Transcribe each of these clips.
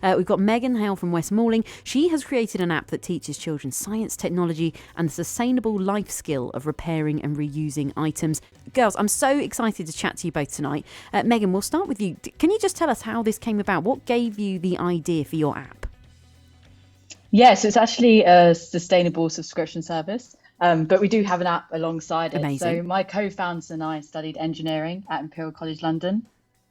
We've got Megan Hale from West Malling. She has created an app that teaches children science, technology, and the sustainable life skill of repairing and reusing items. Girls, I'm so excited to chat to you both tonight. Megan, we'll start with you. Can you just tell us how this came about? What gave you the idea for your app? Yes, it's actually a sustainable subscription service, but we do have an app alongside it. Amazing. So my co-founders and I studied engineering at Imperial College London,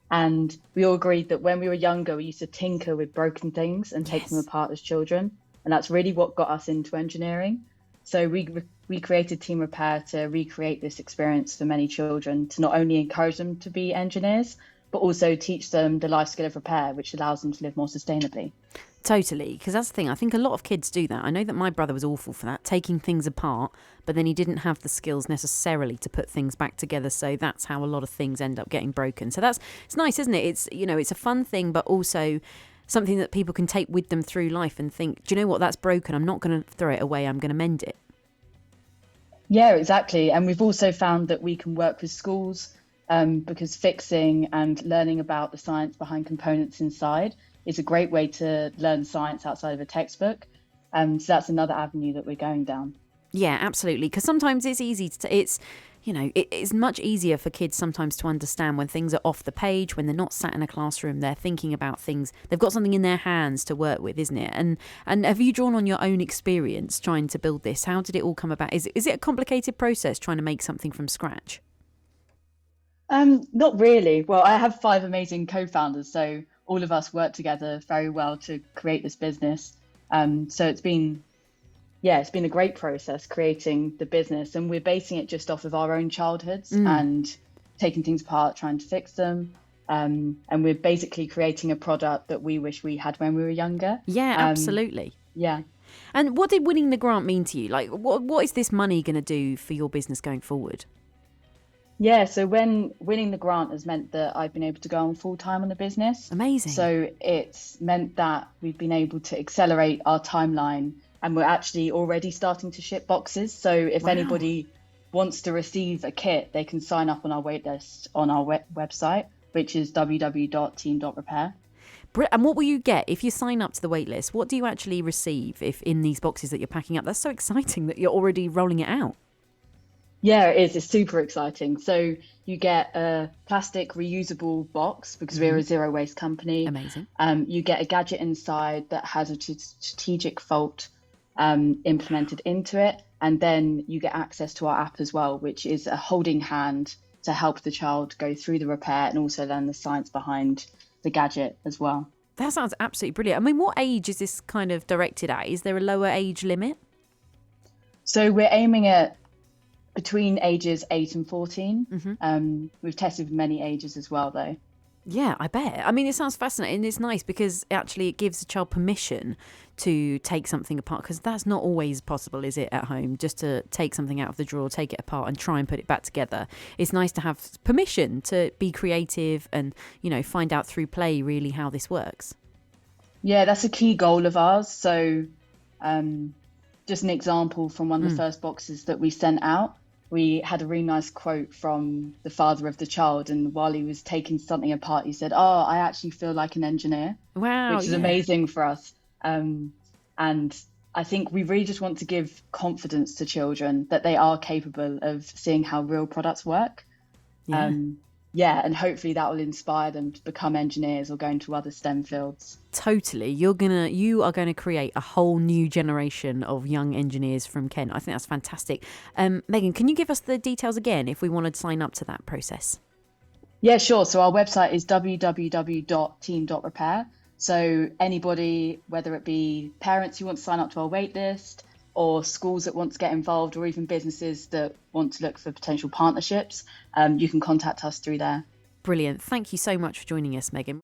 and we all agreed that when we were younger, we used to tinker with broken things and take them Yes. apart as children, and that's really what got us into engineering. So we created Team Repair to recreate this experience for many children, to not only encourage them to be engineers, but also teach them the life skill of repair, which allows them to live more sustainably. Totally, because that's the thing. I think a lot of kids do that. I know that my brother was awful for that, taking things apart, but then he didn't have the skills necessarily to put things back together. So that's how a lot of things end up getting broken. So it's nice, isn't it? It's a fun thing, but also something that people can take with them through life and think, do you know what? That's broken. I'm not going to throw it away. I'm going to mend it. Yeah, exactly. And we've also found that we can work with schools because fixing and learning about the science behind components inside is a great way to learn science outside of a textbook. So that's another avenue that we're going down. Yeah, absolutely. Because sometimes it's easy to, it's much easier for kids sometimes to understand when things are off the page, when they're not sat in a classroom, they're thinking about things, they've got something in their hands to work with, isn't it? And have you drawn on your own experience trying to build this? How did it all come about? Is it a complicated process trying to make something from scratch? Not really. Well, I have five amazing co-founders, so all of us work together very well to create this business. So it's been a great process creating the business, and we're basing it just off of our own childhoods and taking things apart, trying to fix them. And we're basically creating a product that we wish we had when we were younger. Yeah, absolutely. Yeah. And what did winning the grant mean to you? Like, what is this money going to do for your business going forward? Yeah, so when winning the grant has meant that I've been able to go on full time on the business. Amazing. So it's meant that we've been able to accelerate our timeline, and we're actually already starting to ship boxes. So if anybody wants to receive a kit, they can sign up on our waitlist on our website, which is www.team.repair. And what will you get if you sign up to the waitlist? What do you actually receive if in these boxes that you're packing up? That's so exciting that you're already rolling it out. Yeah, it is. It's super exciting. So you get a plastic reusable box because we're a zero waste company. Amazing. You get a gadget inside that has a strategic fault implemented into it. And then you get access to our app as well, which is a holding hand to help the child go through the repair and also learn the science behind the gadget as well. That sounds absolutely brilliant. I mean, what age is this kind of directed at? Is there a lower age limit? So we're aiming at between ages 8 and 14. We've tested with many ages as well, though. Yeah, I bet. I mean, it sounds fascinating. It's nice because actually it gives the child permission to take something apart, because that's not always possible, is it, at home? Just to take something out of the drawer, take it apart and try and put it back together. It's nice to have permission to be creative and, find out through play really how this works. Yeah, that's a key goal of ours. So just an example from one of the first boxes that we sent out. We had a really nice quote from the father of the child, and while he was taking something apart, he said, "Oh, I actually feel like an engineer," Wow, which is amazing for us. And I think we really just want to give confidence to children that they are capable of seeing how real products work. And hopefully that will inspire them to become engineers or go into other STEM fields. Totally. You are going to create a whole new generation of young engineers from Kent. I think that's fantastic. Megan, can you give us the details again if we want to sign up to that process? Yeah, sure. So our website is www.team.repair. So anybody, whether it be parents who want to sign up to our waitlist, or schools that want to get involved, or even businesses that want to look for potential partnerships, you can contact us through there. Brilliant. Thank you so much for joining us, Megan.